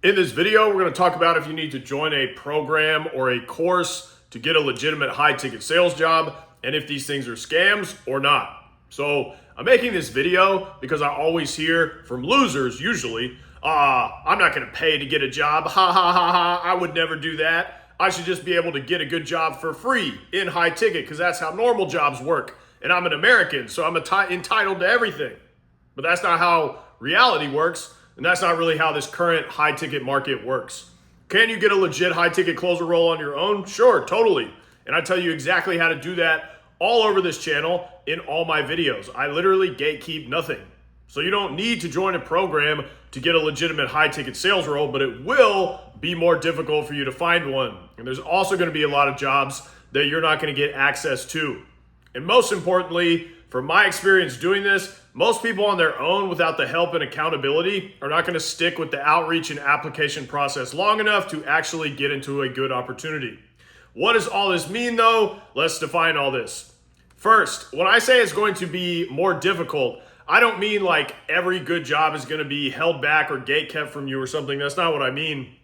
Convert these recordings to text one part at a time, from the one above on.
In this video, we're going to talk about if you need to join a program or a course to get a legitimate high-ticket sales job and if these things are scams or not. So I'm making this video because I always hear from losers usually, I'm not going to pay to get a job. Ha ha ha ha, I would never do that. I should just be able to get a good job for free in high ticket because that's how normal jobs work. And I'm an American, so I'm entitled to everything. But that's not how reality works. And that's not really how this current high ticket market works. Can you get a legit high ticket closer role on your own? Sure, totally. And I tell you exactly how to do that all over this channel in all my videos. I literally gatekeep nothing. So you don't need to join a program to get a legitimate high ticket sales role, but it will be more difficult for you to find one. And there's also going to be a lot of jobs that you're not going to get access to. And most importantly, from my experience doing this, most people on their own without the help and accountability are not going to stick with the outreach and application process long enough to actually get into a good opportunity. What does all this mean though? Let's define all this. First, when I say it's going to be more difficult, I don't mean like every good job is going to be held back or gate kept from you or something. That's not what I mean.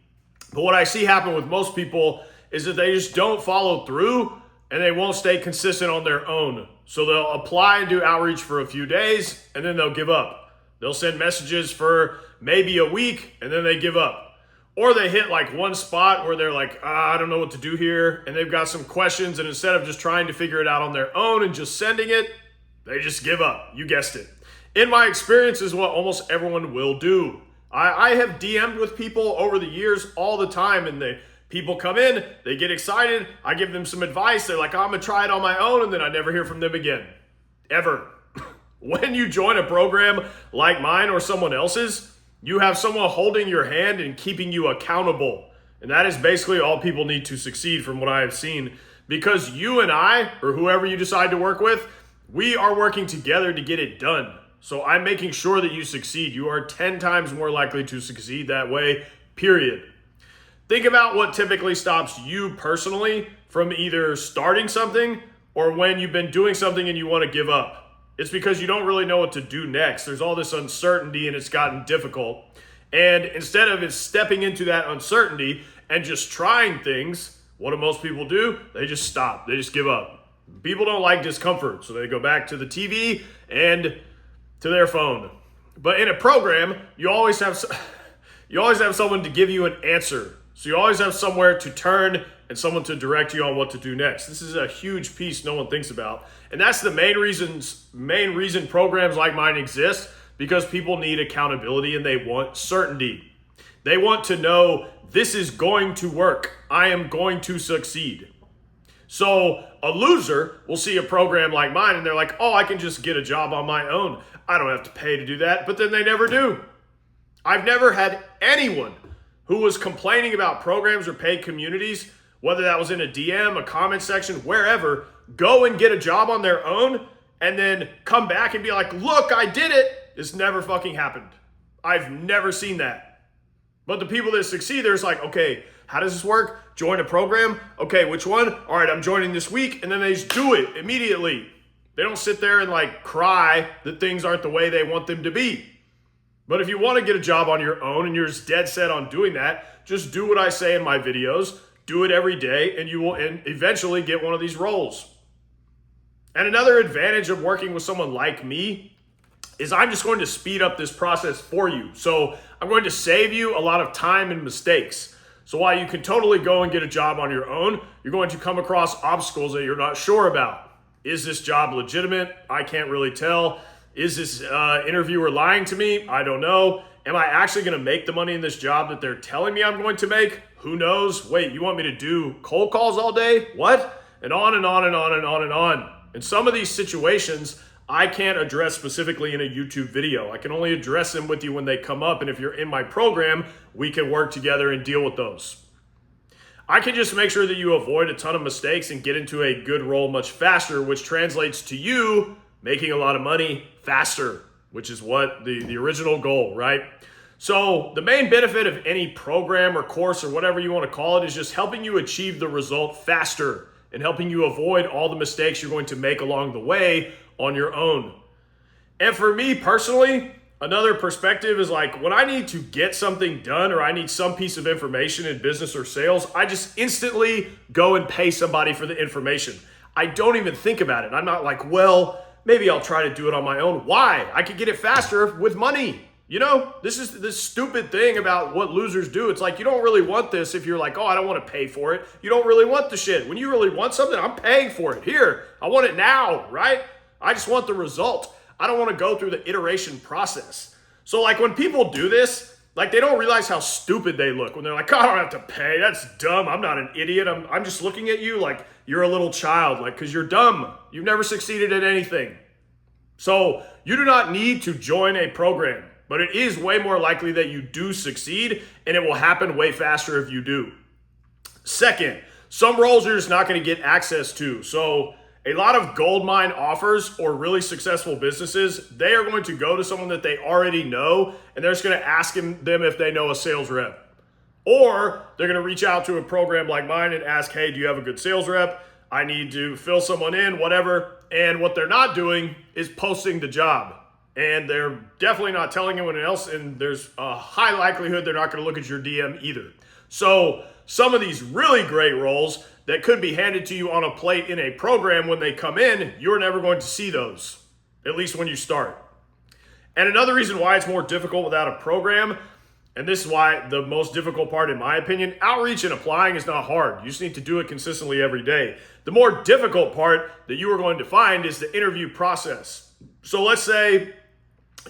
But what I see happen with most people is that they just don't follow through and they won't stay consistent on their own. So they'll apply and do outreach for a few days and then they'll give up. They'll send messages for maybe a week and then they give up. Or they hit like one spot where they're like, I don't know what to do here. And they've got some questions, and instead of just trying to figure it out on their own and just sending it, they just give up. You guessed it. In my experience is what almost everyone will do. I have DM'd with people over the years all the time, and people come in, they get excited, I give them some advice, they're like, I'm gonna try it on my own, and then I never hear from them again. Ever. When you join a program like mine or someone else's, you have someone holding your hand and keeping you accountable. And that is basically all people need to succeed from what I have seen. Because you and I, or whoever you decide to work with, we are working together to get it done. So I'm making sure that you succeed. You are 10 times more likely to succeed that way, period. Think about what typically stops you personally from either starting something or when you've been doing something and you want to give up. It's because you don't really know what to do next. There's all this uncertainty and it's gotten difficult. And instead of stepping into that uncertainty and just trying things, what do most people do? They just stop. They just give up. People don't like discomfort, so they go back to the TV and to their phone. But in a program, you always have someone to give you an answer. So you always have somewhere to turn and someone to direct you on what to do next. This is a huge piece no one thinks about. And that's the main reason programs like mine exist, because people need accountability and they want certainty. They want to know this is going to work. I am going to succeed. So a loser will see a program like mine and they're like, oh, I can just get a job on my own. I don't have to pay to do that. But then they never do. I've never had anyone who was complaining about programs or paid communities, whether that was in a DM, a comment section, wherever, go and get a job on their own and then come back and be like, look, I did it. It's never fucking happened. I've never seen that. But the people that succeed, they're just like, okay, how does this work? Join a program? Okay, which one? All right, I'm joining this week. And then they just do it immediately. They don't sit there and like cry that things aren't the way they want them to be. But if you want to get a job on your own and you're just dead set on doing that, just do what I say in my videos, do it every day, and you will eventually get one of these roles. And another advantage of working with someone like me is I'm just going to speed up this process for you. So I'm going to save you a lot of time and mistakes. So while you can totally go and get a job on your own, you're going to come across obstacles that you're not sure about. Is this job legitimate? I can't really tell. Is this interviewer lying to me? I don't know. Am I actually going to make the money in this job that they're telling me I'm going to make? Who knows? Wait, you want me to do cold calls all day? What? And on and on and on and on and on. And some of these situations I can't address specifically in a YouTube video. I can only address them with you when they come up. And if you're in my program, we can work together and deal with those. I can just make sure that you avoid a ton of mistakes and get into a good role much faster, which translates to you making a lot of money faster, which is what the original goal, right? So the main benefit of any program or course or whatever you want to call it is just helping you achieve the result faster and helping you avoid all the mistakes you're going to make along the way on your own. And for me personally, another perspective is like when I need to get something done or I need some piece of information in business or sales, I just instantly go and pay somebody for the information. I don't even think about it. I'm not like, well, maybe I'll try to do it on my own. Why? I could get it faster with money. You know, this is this stupid thing about what losers do. It's like you don't really want this if you're like, oh, I don't want to pay for it. You don't really want the shit. When you really want something, I'm paying for it. Here, I want it now, right? I just want the result. I don't want to go through the iteration process. So like when people do this, like they don't realize how stupid they look when they're like, oh, I don't have to pay. That's dumb. I'm not an idiot. I'm just looking at you like you're a little child, like because you're dumb. You've never succeeded at anything. So you do not need to join a program. But it is way more likely that you do succeed, and it will happen way faster if you do. Second, some roles you're just not going to get access to. So a lot of gold mine offers or really successful businesses, they are going to go to someone that they already know, and they're just going to ask them if they know a sales rep. Or they're going to reach out to a program like mine and ask, hey, do you have a good sales rep? I need to fill someone in, whatever. And what they're not doing is posting the job. And they're definitely not telling anyone else, and there's a high likelihood they're not going to look at your DM either. So some of these really great roles that could be handed to you on a plate in a program when they come in, you're never going to see those, at least when you start. And another reason why it's more difficult without a program, and this is why the most difficult part in my opinion, outreach and applying is not hard. You just need to do it consistently every day. The more difficult part that you are going to find is the interview process. So let's say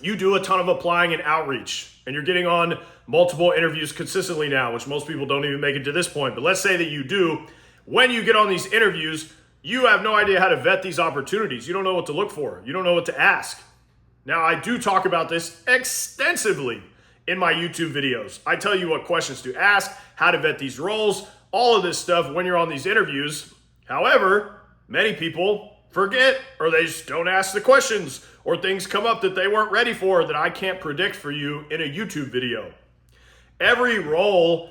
you do a ton of applying and outreach, and you're getting on multiple interviews consistently now, which most people don't even make it to this point. But let's say that you do. When you get on these interviews, you have no idea how to vet these opportunities. You don't know what to look for. You don't know what to ask. Now, I do talk about this extensively in my YouTube videos. I tell you what questions to ask, how to vet these roles, all of this stuff when you're on these interviews. However, many people forget, or they just don't ask the questions, or things come up that they weren't ready for that I can't predict for you in a YouTube video. Every role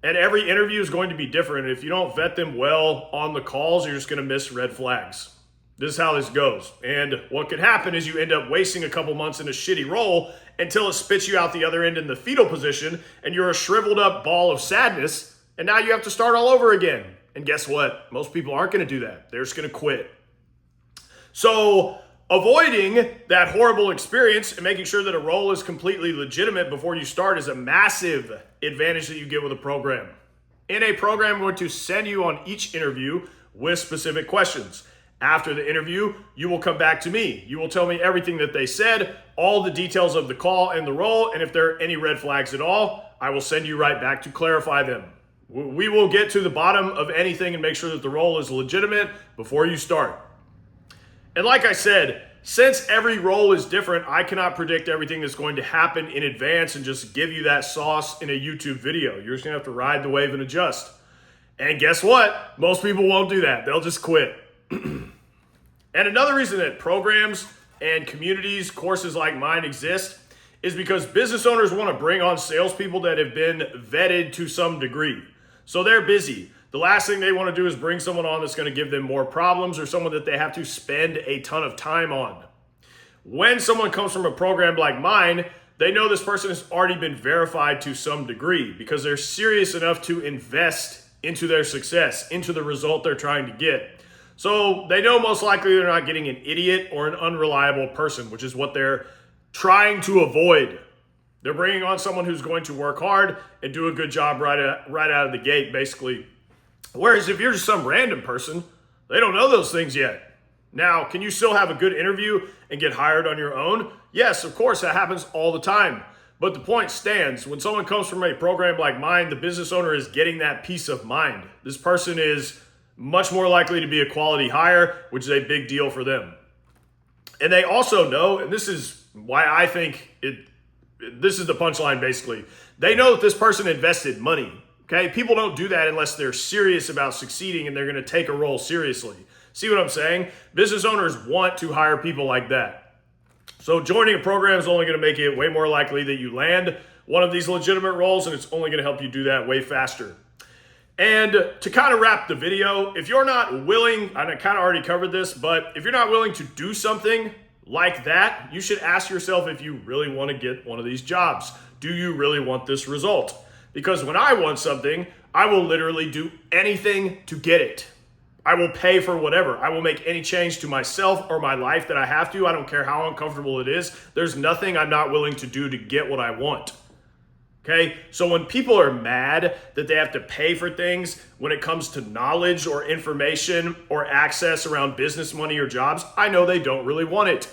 and every interview is going to be different. If you don't vet them well on the calls, you're just going to miss red flags. This is how this goes. And what could happen is you end up wasting a couple months in a shitty role until it spits you out the other end in the fetal position, and you're a shriveled up ball of sadness, and now you have to start all over again. And guess what? Most people aren't going to do that. They're just going to quit. So avoiding that horrible experience and making sure that a role is completely legitimate before you start is a massive advantage that you get with a program. In a program, I'm going to send you on each interview with specific questions. After the interview, you will come back to me. You will tell me everything that they said, all the details of the call and the role, and if there are any red flags at all, I will send you right back to clarify them. We will get to the bottom of anything and make sure that the role is legitimate before you start. And like I said, since every role is different, I cannot predict everything that's going to happen in advance and just give you that sauce in a YouTube video. You're just going to have to ride the wave and adjust. And guess what? Most people won't do that. They'll just quit. And another reason that programs and communities, courses like mine exist is because business owners want to bring on salespeople that have been vetted to some degree. So they're busy. The last thing they want to do is bring someone on that's going to give them more problems or someone that they have to spend a ton of time on. When someone comes from a program like mine, they know this person has already been verified to some degree because they're serious enough to invest into their success, into the result they're trying to get. So they know most likely they're not getting an idiot or an unreliable person, which is what they're trying to avoid. They're bringing on someone who's going to work hard and do a good job right out of the gate, basically. Whereas if you're just some random person, they don't know those things yet. Now, can you still have a good interview and get hired on your own? Yes, of course, that happens all the time. But the point stands, when someone comes from a program like mine, the business owner is getting that peace of mind. This person is much more likely to be a quality hire, which is a big deal for them. And they also know, and this is why I think this is the punchline basically, they know that this person invested money. Okay, people don't do that unless they're serious about succeeding and they're going to take a role seriously. See what I'm saying? Business owners want to hire people like that. So joining a program is only going to make it way more likely that you land one of these legitimate roles, and it's only going to help you do that way faster. And to kind of wrap the video, if you're not willing, and I kind of already covered this, but if you're not willing to do something like that, you should ask yourself if you really want to get one of these jobs. Do you really want this result? Because when I want something, I will literally do anything to get it. I will pay for whatever. I will make any change to myself or my life that I have to. I don't care how uncomfortable it is. There's nothing I'm not willing to do to get what I want. Okay, so when people are mad that they have to pay for things when it comes to knowledge or information or access around business, money, or jobs, I know they don't really want it.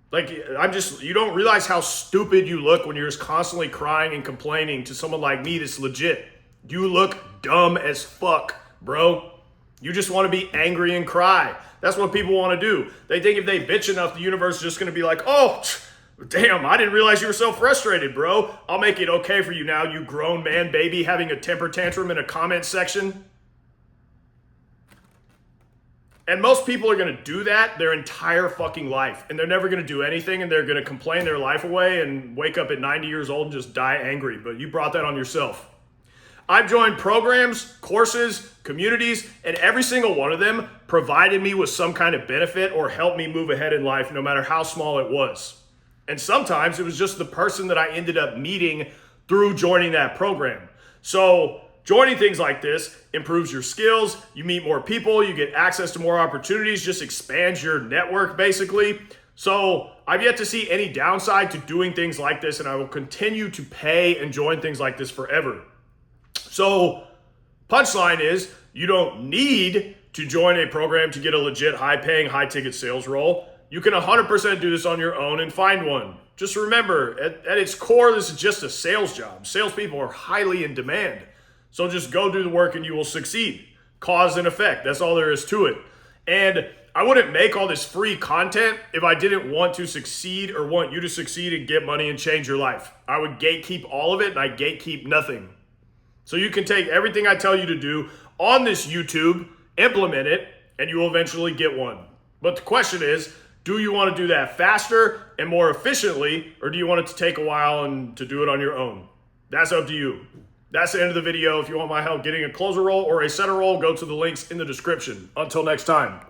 Like, you don't realize how stupid you look when you're just constantly crying and complaining to someone like me that's legit. You look dumb as fuck, bro. You just want to be angry and cry. That's what people want to do. They think if they bitch enough, the universe is just going to be like, oh, damn, I didn't realize you were so frustrated, bro. I'll make it okay for you now, you grown man baby having a temper tantrum in a comment section. And most people are going to do that their entire fucking life. And they're never going to do anything, and they're going to complain their life away and wake up at 90 years old and just die angry. But you brought that on yourself. I've joined programs, courses, communities, and every single one of them provided me with some kind of benefit or helped me move ahead in life, no matter how small it was. And sometimes it was just the person that I ended up meeting through joining that program. So joining things like this improves your skills, you meet more people, you get access to more opportunities, just expands your network basically. So I've yet to see any downside to doing things like this, and I will continue to pay and join things like this forever. So punchline is, you don't need to join a program to get a legit high-paying, high-ticket sales role. You can 100% do this on your own and find one. Just remember, at its core, this is just a sales job. Salespeople are highly in demand. So just go do the work and you will succeed. Cause and effect, that's all there is to it. And I wouldn't make all this free content if I didn't want to succeed or want you to succeed and get money and change your life. I would gatekeep all of it, and I gatekeep nothing. So you can take everything I tell you to do on this YouTube, implement it, and you will eventually get one. But the question is, do you want to do that faster and more efficiently, or do you want it to take a while and to do it on your own? That's up to you. That's the end of the video. If you want my help getting a closer role or a setter role, go to the links in the description. Until next time.